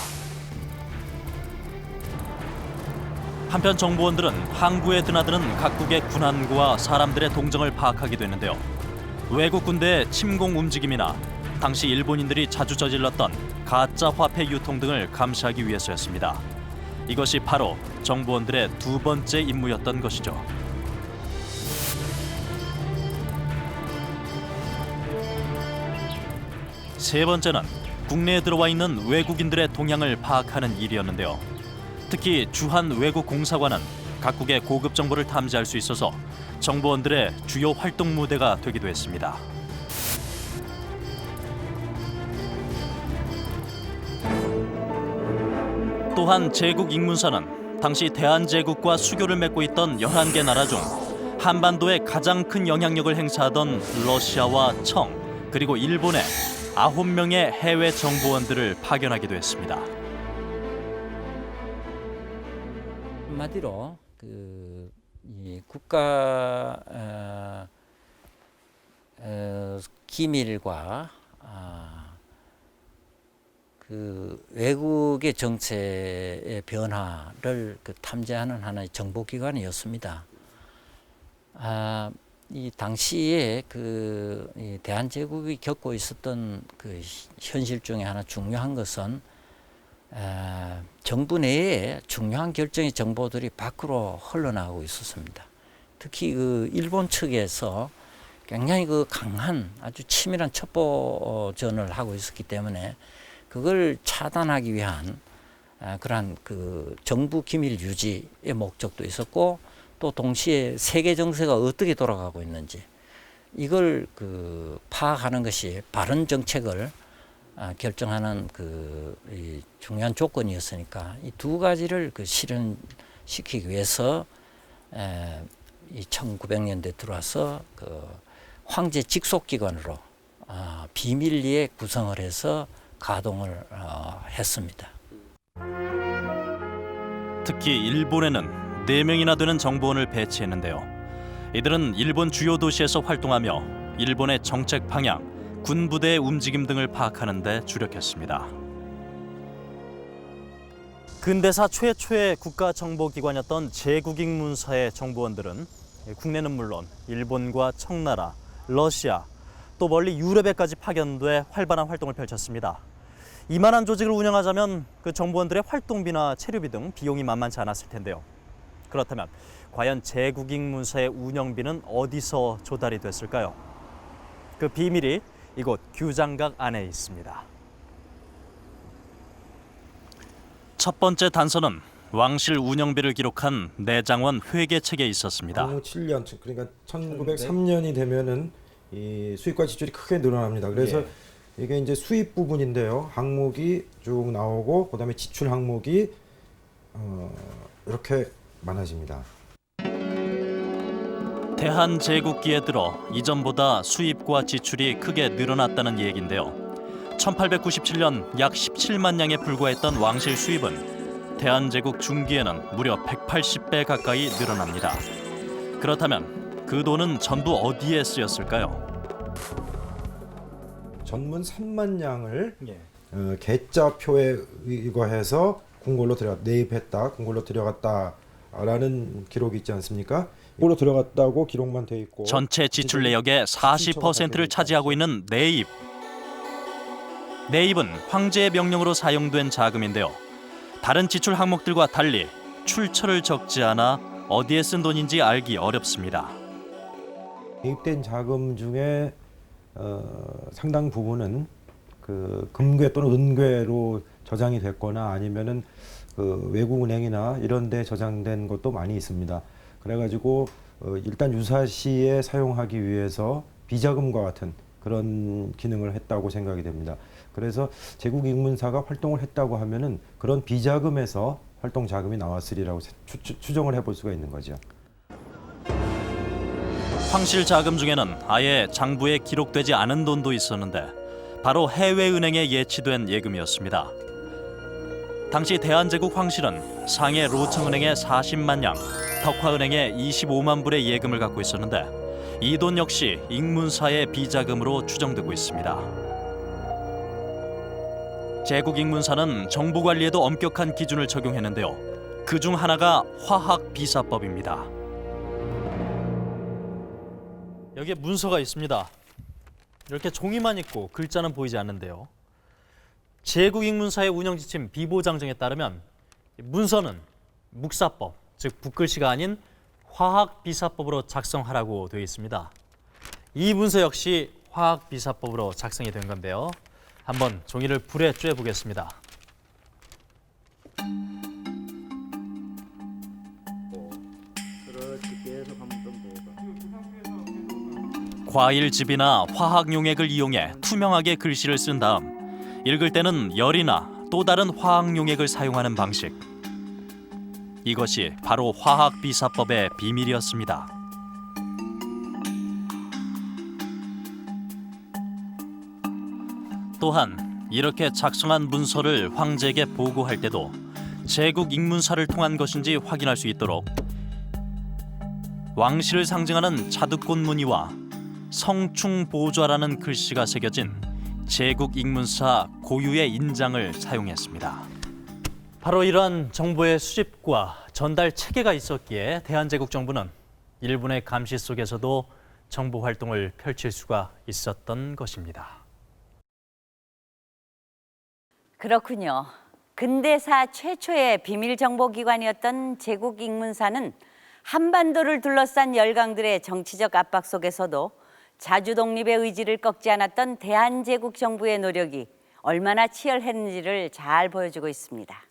한편 정보원들은 항구에 드나드는 각국의 군함과 사람들의 동정을 파악하기도 했는데요. 외국 군대의 침공 움직임이나 당시 일본인들이 자주 저질렀던 가짜 화폐 유통 등을 감시하기 위해서였습니다. 이것이 바로 정보원들의 두 번째 임무였던 것이죠. 세 번째는 국내에 들어와 있는 외국인들의 동향을 파악하는 일이었는데요. 특히 주한 외국 공사관은 각국의 고급 정보를 탐지할 수 있어서 정보원들의 주요 활동 무대가 되기도 했습니다. 또한 제국익문사는 당시 대한제국과 수교를 맺고 있던 11개 나라 중 한반도에 가장 큰 영향력을 행사하던 러시아와 청, 그리고 일본의 9명의 해외 정보원들을 파견하기도 했습니다. 한마디로 이 국가 기밀과 그 외국의 정체의 변화를 탐지하는 하나의 정보기관이었습니다. 이 당시에 이 대한제국이 겪고 있었던 그 현실 중에 하나 중요한 것은 정부 내에 중요한 결정의 정보들이 밖으로 흘러나오고 있었습니다. 특히 그 일본 측에서 굉장히 그 강한 아주 치밀한 첩보전을 하고 있었기 때문에 그걸 차단하기 위한 그러한 그 정부 기밀 유지의 목적도 있었고, 또 동시에 세계 정세가 어떻게 돌아가고 있는지 이걸 파악하는 것이 바른 정책을 결정하는 이 중요한 조건이었으니까 이 두 가지를 실현시키기 위해서 이 1900년대 들어와서 황제 직속 기관으로 비밀리에 구성을 해서 가동을 했습니다. 특히 일본에는 4명이나 되는 정보원을 배치했는데요. 이들은 일본 주요 도시에서 활동하며 일본의 정책 방향, 군 부대의 움직임 등을 파악하는 데 주력했습니다. 근대사 최초의 국가정보기관이었던 제국익문사의 정보원들은 국내는 물론 일본과 청나라, 러시아, 또 멀리 유럽에까지 파견돼 활발한 활동을 펼쳤습니다. 이만한 조직을 운영하자면 그 정보원들의 활동비나 체류비 등 비용이 만만치 않았을 텐데요. 그렇다면 과연 제국익문사의 운영비는 어디서 조달이 됐을까요? 그 비밀이 이곳 규장각 안에 있습니다. 첫 번째 단서는 왕실 운영비를 기록한 내장원 회계책에 있었습니다. 7년, 그러니까 1903년이 되면은 이 수입과 지출이 크게 늘어납니다. 그래서 이게 이제 수입 부분인데요. 항목이 쭉 나오고 그다음에 지출 항목이 이렇게 많아집니다. 대한제국기에 들어 이전보다 수입과 지출이 크게 늘어났다는 얘기인데요. 1897년 약 17만 냥에 불과했던 왕실 수입은 대한제국 중기에는 무려 180배 가까이 늘어납니다. 그렇다면 그 돈은 전부 어디에 쓰였을까요? 전문 3만 양을 계좌표에 의거해서 궁궐로 내입했다, 궁궐로 들여갔다라는 기록이 있지 않습니까? 궁궐로 들어갔다고 기록만 돼 있고 전체 지출 내역의 40%를 차지하고 있는 내입. 내입은 황제의 명령으로 사용된 자금인데요. 다른 지출 항목들과 달리 출처를 적지 않아 어디에 쓴 돈인지 알기 어렵습니다. 내입된 자금 중에 상당 부분은 그 금괴 또는 은괴로 저장이 됐거나 아니면은 그 외국 은행이나 이런 데 저장된 것도 많이 있습니다. 그래가지고 일단 유사시에 사용하기 위해서 비자금과 같은 그런 기능을 했다고 생각이 됩니다. 그래서 제국익문사가 활동을 했다고 하면은 그런 비자금에서 활동 자금이 나왔으리라고 추정을 해볼 수가 있는 거죠. 황실 자금 중에는 아예 장부에 기록되지 않은 돈도 있었는데 바로 해외은행에 예치된 예금이었습니다. 당시 대한제국 황실은 상해 로청은행에 40만 양, 덕화은행에 25만 불의 예금을 갖고 있었는데 이 돈 역시 익문사의 비자금으로 추정되고 있습니다. 제국익문사는 정부 관리에도 엄격한 기준을 적용했는데요. 그중 하나가 화학비사법입니다. 여기에 문서가 있습니다. 이렇게 종이만 있고 글자는 보이지 않는데요. 제국익문사의 운영지침 비보장정에 따르면 문서는 묵사법, 즉 붓글씨가 아닌 화학비사법으로 작성하라고 되어 있습니다. 이 문서 역시 화학비사법으로 작성이 된 건데요. 한번 종이를 불에 쬐 보겠습니다. 과일즙이나 화학용액을 이용해 투명하게 글씨를 쓴 다음 읽을 때는 열이나 또 다른 화학용액을 사용하는 방식. 이것이 바로 화학비사법의 비밀이었습니다. 또한 이렇게 작성한 문서를 황제에게 보고할 때도 제국익문사를 통한 것인지 확인할 수 있도록 왕실을 상징하는 자두꽃 무늬와 성충보좌라는 글씨가 새겨진 제국익문사 고유의 인장을 사용했습니다. 바로 이러한 정보의 수집과 전달 체계가 있었기에 대한제국 정부는 일본의 감시 속에서도 정보 활동을 펼칠 수가 있었던 것입니다. 그렇군요. 근대사 최초의 비밀정보기관이었던 제국익문사는 한반도를 둘러싼 열강들의 정치적 압박 속에서도 자주 독립의 의지를 꺾지 않았던 대한제국 정부의 노력이 얼마나 치열했는지를 잘 보여주고 있습니다.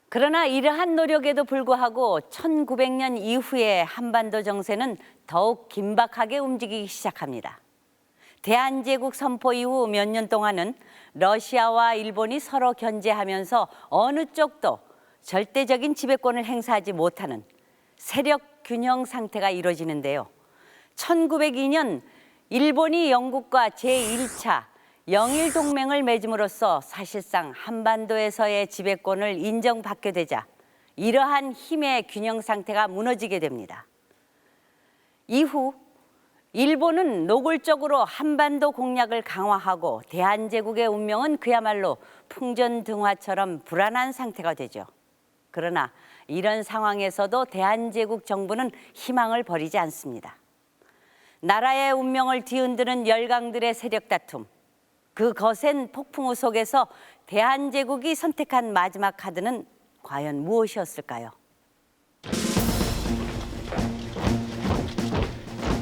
그러나 이러한 노력에도 불구하고 1900년 이후의 한반도 정세는 더욱 긴박하게 움직이기 시작합니다. 대한제국 선포 이후 몇 년 동안은 러시아와 일본이 서로 견제하면서 어느 쪽도 절대적인 지배권을 행사하지 못하는 세력 균형 상태가 이루어지는데요. 1902년 일본이 영국과 제1차 영일 동맹을 맺음으로써 사실상 한반도에서의 지배권을 인정받게 되자 이러한 힘의 균형 상태가 무너지게 됩니다. 이후 일본은 노골적으로 한반도 공략을 강화하고 대한제국의 운명은 그야말로 풍전등화처럼 불안한 상태가 되죠. 그러나 이런 상황에서도 대한제국 정부는 희망을 버리지 않습니다. 나라의 운명을 뒤흔드는 열강들의 세력 다툼, 그 거센 폭풍우 속에서 대한제국이 선택한 마지막 카드는 과연 무엇이었을까요?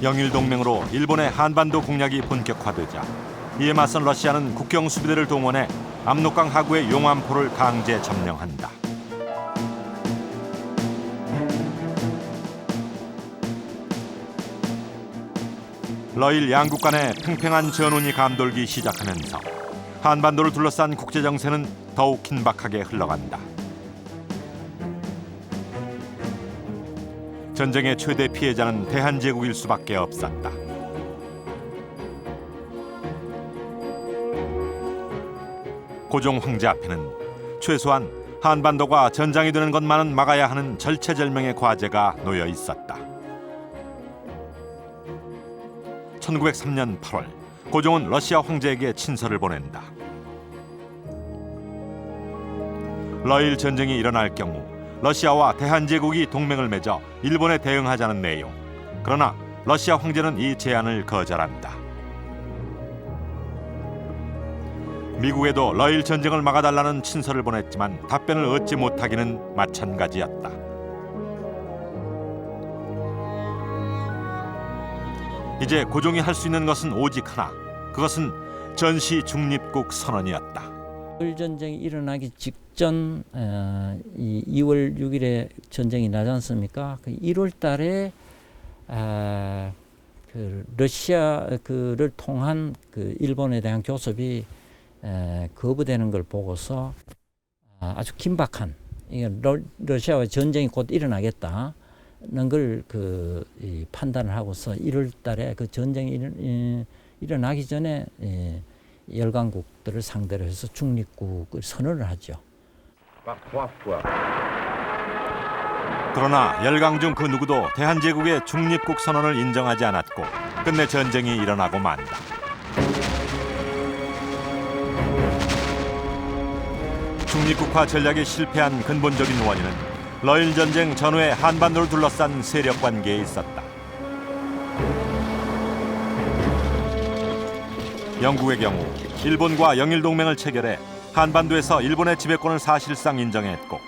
영일동맹으로 일본의 한반도 공략이 본격화되자 이에 맞선 러시아는 국경 수비대를 동원해 압록강 하구의 용암포를 강제 점령한다. 러일 양국 간의 팽팽한 전운이 감돌기 시작하면서 한반도를 둘러싼 국제 정세는 더욱 긴박하게 흘러간다. 전쟁의 최대 피해자는 대한제국일 수밖에 없었다. 고종 황제 앞에는 최소한 한반도가 전장이 되는 것만은 막아야 하는 절체절명의 과제가 놓여 있었다. 1903년 8월 고종은 러시아 황제에게 친서를 보낸다. 러일 전쟁이 일어날 경우 러시아와 대한제국이 동맹을 맺어 일본에 대응하자는 내용. 그러나 러시아 황제는 이 제안을 거절한다. 미국에도 러일 전쟁을 막아달라는 친서를 보냈지만 답변을 얻지 못하기는 마찬가지였다. 이제 고종이 할 수 있는 것은 오직 하나. 그것은 전시 중립국 선언이었다. 러일 전쟁이 일어나기 직전 이 2월 6일에 전쟁이 나지 않습니까? 그 1월 달에 그 러시아를 통한 그 일본에 대한 교섭이 거부되는 걸 보고서 아주 긴박한 러시아와 전쟁이 곧 일어나겠다는 걸 판단을 하고서 1월 달에 그 전쟁이 일어나기 전에 열강국들을 상대로 해서 중립국을 선언을 하죠. 그러나 열강 중 그 누구도 대한제국의 중립국 선언을 인정하지 않았고 끝내 전쟁이 일어나고 만다. 중립국화 전략에 실패한 근본적인 원인은 러일 전쟁 전후에 한반도를 둘러싼 세력 관계에 있었다. 영국의 경우 일본과 영일 동맹을 체결해 한반도에서 일본의 지배권을 사실상 인정했고,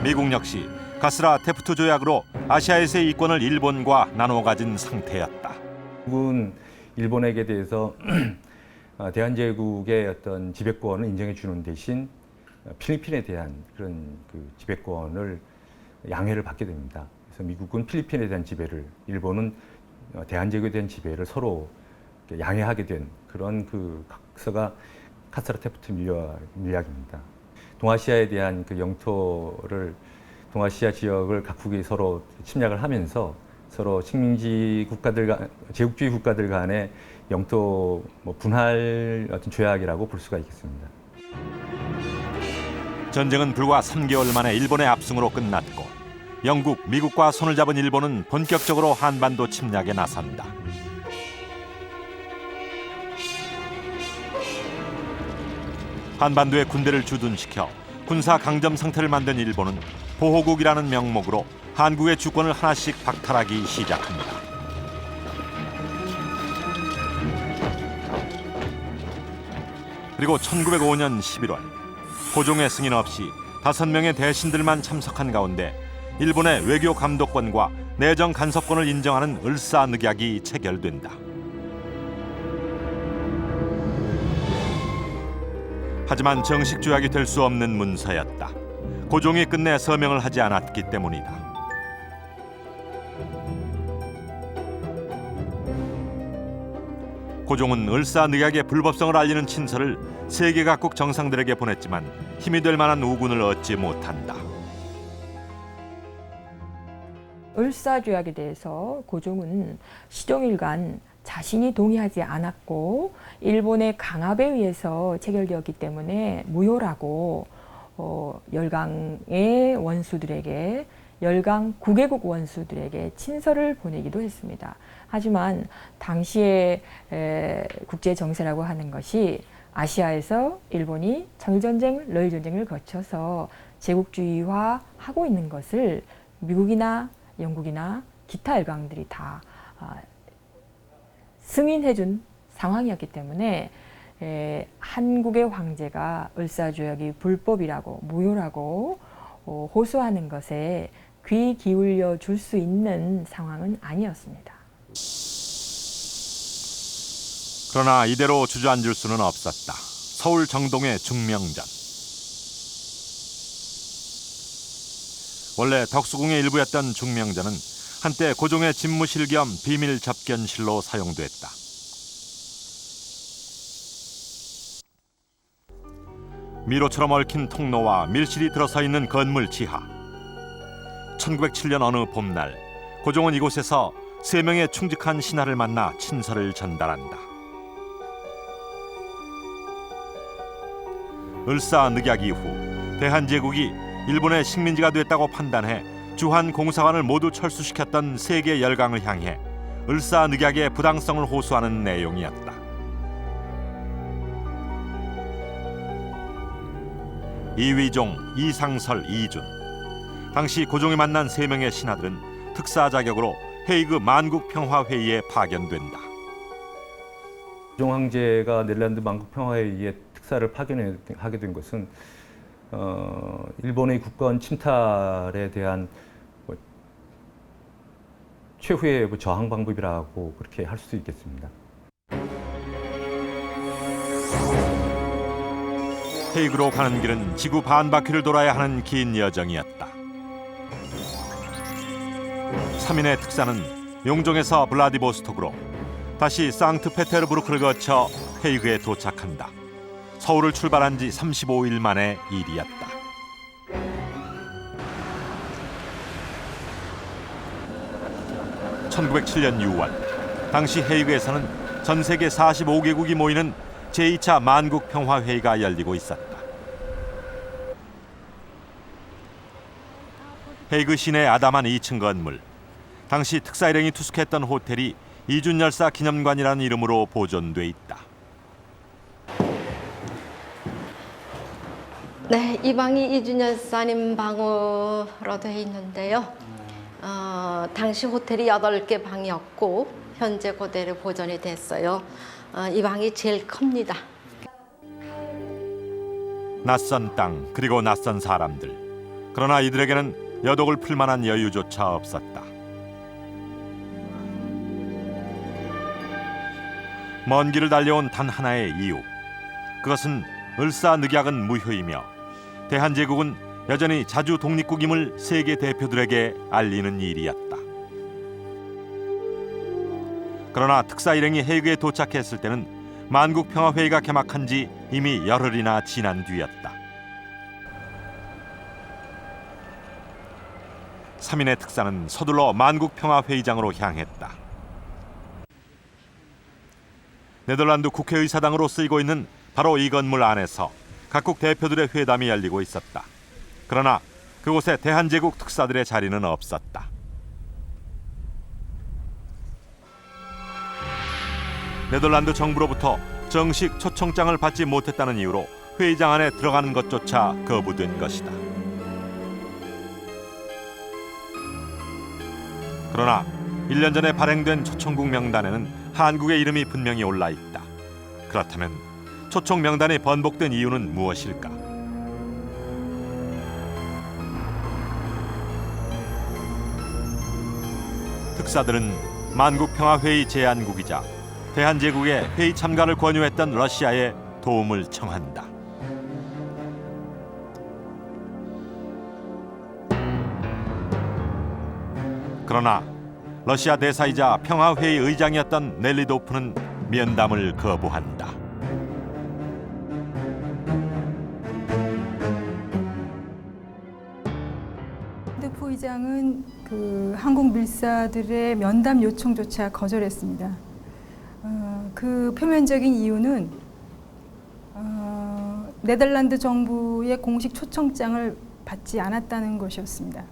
미국 역시 가스라 테프트 조약으로 아시아에서의 이권을 일본과 나눠 가진 상태였다. 미국은 일본에게 대해서 대한제국의 어떤 지배권을 인정해 주는 대신 필리핀에 대한 그런 그 지배권을 양해를 받게 됩니다. 그래서 미국은 필리핀에 대한 지배를, 일본은 대한제국에 대한 지배를 서로 양해하게 된 그런 그 각서가 카스라 테프트 밀약입니다. 동아시아에 대한 그 영토를, 동아시아 지역을 각국이 서로 침략을 하면서 서로 식민지 국가들, 제국주의 국가들 간의 영토 분할 어떤 조약이라고 볼 수가 있겠습니다. 전쟁은 불과 3개월 만에 일본의 압승으로 끝났고, 영국, 미국과 손을 잡은 일본은 본격적으로 한반도 침략에 나선다. 한반도에 군대를 주둔시켜 군사 강점 상태를 만든 일본은 보호국이라는 명목으로 한국의 주권을 하나씩 박탈하기 시작합니다. 그리고 1905년 11월 고종의 승인 없이 5명의 대신들만 참석한 가운데 일본의 외교 감독권과 내정 간섭권을 인정하는 을사늑약이 체결된다. 하지만 정식 조약이 될 수 없는 문서였다. 고종이 끝내 서명을 하지 않았기 때문이다. 고종은 을사늑약의 불법성을 알리는 친서를 세계 각국 정상들에게 보냈지만 힘이 될 만한 우군을 얻지 못한다. 을사조약에 대해서 고종은 시종일관 자신이 동의하지 않았고 일본의 강압에 의해서 체결되었기 때문에 무효라고 열강의 원수들에게, 열강 9개국 원수들에게 친서를 보내기도 했습니다. 하지만 당시의 국제 정세라고 하는 것이 아시아에서 일본이 청일전쟁, 러일전쟁을 거쳐서 제국주의화하고 있는 것을 미국이나 영국이나 기타 열강들이 다 승인해준 상황이었기 때문에 한국의 황제가 을사조약이 불법이라고, 무효라고 호소하는 것에 귀 기울여 줄 수 있는 상황은 아니었습니다. 그러나 이대로 주저앉을 수는 없었다. 서울 정동의 중명전. 원래 덕수궁의 일부였던 중명전은 한때 고종의 집무실 겸 비밀 접견실로 사용됐다. 미로처럼 얽힌 통로와 밀실이 들어서 있는 건물 지하. 1907년 어느 봄날 고종은 이곳에서 3명의 충직한 신하를 만나 친서를 전달한다. 을사늑약 이후 대한제국이 일본의 식민지가 됐다고 판단해 주한 공사관을 모두 철수시켰던 세계 열강을 향해 을사늑약의 부당성을 호소하는 내용이었다. 이위종, 이상설, 이준. 당시 고종이 만난 3명의 신하들은 특사 자격으로 헤이그 만국평화회의에 파견된다. 고종 황제가 네덜란드 만국평화회의에 특사를 파견하게 된 것은 일본의 국가원 침탈에 대한 최후의 저항 방법이라고 그렇게 할 수 있겠습니다. 헤이그로 가는 길은 지구 반바퀴를 돌아야 하는 긴 여정이었다. 3인의 특사는 용종에서 블라디보스톡으로 다시 상트페테르부르크를 거쳐 헤이그에 도착한다. 서울을 출발한 지 35일 만의 일이었다. (1907년 6월) 당시 헤이그에서는 전 세계 45개국이 모이는 제2차 만국평화회의가 열리고 있었다. 헤이그 시내 아담한 2층 건물. 당시 특사 일행이 투숙했던 호텔이 이준열사 기념관이라는 이름으로 보존돼 있다. 네, 이 방이 이준열사님 방으로 되어 있는데요. 당시 호텔이 8개 방이었고 현재 그대로 보존이 됐어요. 이 방이 제일 큽니다. 낯선 땅 그리고 낯선 사람들. 그러나 이들에게는 여독을 풀 만한 여유조차 없었다. 먼 길을 달려온 단 하나의 이유. 그것은 을사늑약은 무효이며 대한제국은 여전히 자주 독립국임을 세계 대표들에게 알리는 일이었다. 그러나 특사 일행이 헤이그에 도착했을 때는 만국평화회의가 개막한 지 이미 열흘이나 지난 뒤였다. 3인의 특사는 서둘러 만국평화회의장으로 향했다. 네덜란드 국회의사당으로 쓰이고 있는 바로 이 건물 안에서 각국 대표들의 회담이 열리고 있었다. 그러나 그곳에 대한제국 특사들의 자리는 없었다. 네덜란드 정부로부터 정식 초청장을 받지 못했다는 이유로 회의장 안에 들어가는 것조차 거부된 것이다. 그러나 1년 전에 발행된 초청국 명단에는 한국의 이름이 분명히 올라 있다. 그렇다면 초청 명단이 번복된 이유는 무엇일까? 특사들은 만국평화회의 제안국이자 대한제국의 회의 참가를 권유했던 러시아에 도움을 청한다. 그러나 러시아 대사이자 평화회의 의장이었던 넬리도프는 면담을 거부한다. 넬리도프 의장은 한국 밀사들의 면담 요청조차 거절했습니다. 그 표면적인 이유는 네덜란드 정부의 공식 초청장을 받지 않았다는 것이었습니다.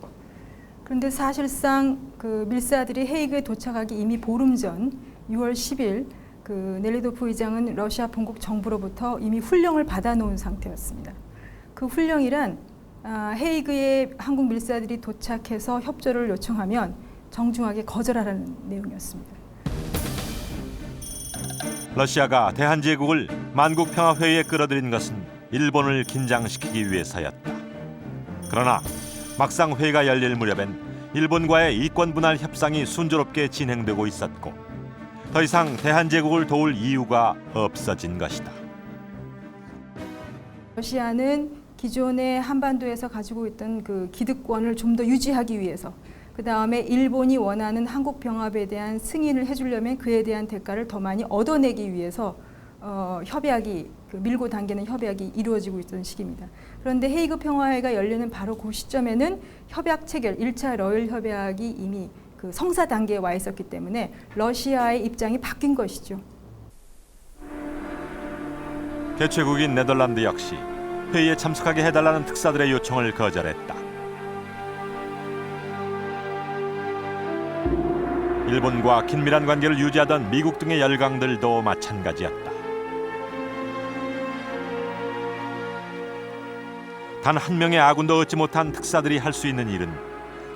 그런데 사실상 그 밀사들이 헤이그에 도착하기 이미 보름 전 6월 10일 그 넬리도프 의장은 러시아 본국 정부로부터 이미 훈령을 받아놓은 상태였습니다. 그 훈령이란 헤이그에 한국 밀사들이 도착해서 협조를 요청하면 정중하게 거절하라는 내용이었습니다. 러시아가 대한제국을 만국평화회의에 끌어들인 것은 일본을 긴장시키기 위해서였다. 그러나 막상 회의가 열릴 무렵엔 일본과의 이권분할 협상이 순조롭게 진행되고 있었고 더 이상 대한제국을 도울 이유가 없어진 것이다. 러시아는 기존의 한반도에서 가지고 있던 그 기득권을 좀 더 유지하기 위해서, 그 다음에 일본이 원하는 한국병합에 대한 승인을 해주려면 그에 대한 대가를 더 많이 얻어내기 위해서 협약이, 밀고 당기는 협약이 이루어지고 있던 시기입니다. 그런데 헤이그 평화회의가 열리는 바로 그 시점에는 협약 체결, 1차 러일 협약이 이미 그 성사 단계에 와 있었기 때문에 러시아의 입장이 바뀐 것이죠. 개최국인 네덜란드 역시 회의에 참석하게 해달라는 특사들의 요청을 거절했다. 일본과 긴밀한 관계를 유지하던 미국 등의 열강들도 마찬가지였다. 단 한 명의 아군도 얻지 못한 특사들이 할 수 있는 일은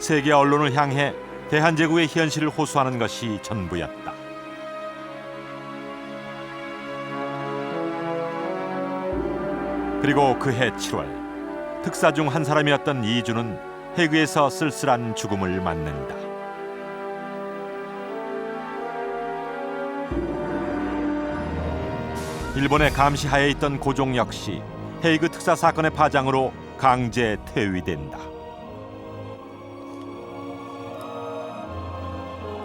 세계 언론을 향해 대한제국의 현실을 호소하는 것이 전부였다. 그리고 그해 7월 특사 중 한 사람이었던 이주는 해그에서 쓸쓸한 죽음을 맞는다. 일본의 감시하에 있던 고종 역시 헤이그 특사 사건의 파장으로 강제 퇴위된다.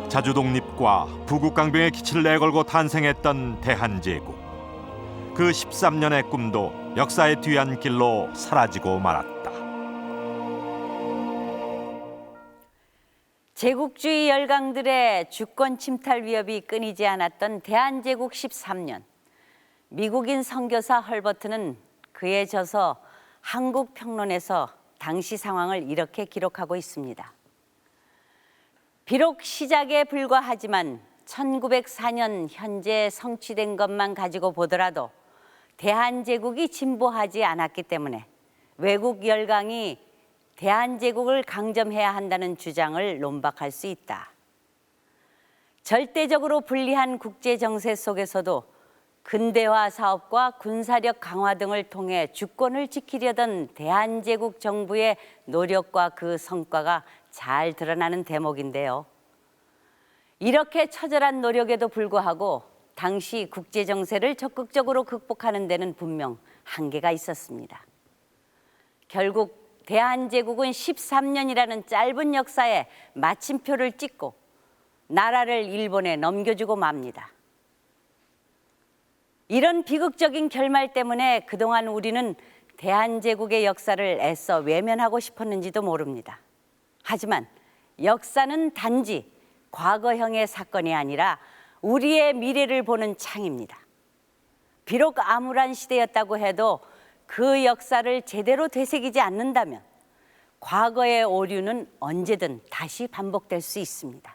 자주 독립과 부국 강병의 기치를 내걸고 탄생했던 대한제국. 그 13년의 꿈도 역사의 뒤안길로 사라지고 말았다. 제국주의 열강들의 주권 침탈 위협이 끊이지 않았던 대한제국 13년. 미국인 선교사 헐버트는 그에 져서 한국평론에서 당시 상황을 이렇게 기록하고 있습니다. 비록 시작에 불과하지만 1904년 현재 성취된 것만 가지고 보더라도 대한제국이 진보하지 않았기 때문에 외국 열강이 대한제국을 강점해야 한다는 주장을 논박할 수 있다. 절대적으로 불리한 국제 정세 속에서도 근대화 사업과 군사력 강화 등을 통해 주권을 지키려던 대한제국 정부의 노력과 그 성과가 잘 드러나는 대목인데요. 이렇게 처절한 노력에도 불구하고 당시 국제 정세를 적극적으로 극복하는 데는 분명 한계가 있었습니다. 결국 대한제국은 13년이라는 짧은 역사에 마침표를 찍고 나라를 일본에 넘겨주고 맙니다. 이런 비극적인 결말 때문에 그동안 우리는 대한제국의 역사를 애써 외면하고 싶었는지도 모릅니다. 하지만 역사는 단지 과거형의 사건이 아니라 우리의 미래를 보는 창입니다. 비록 암울한 시대였다고 해도 그 역사를 제대로 되새기지 않는다면 과거의 오류는 언제든 다시 반복될 수 있습니다.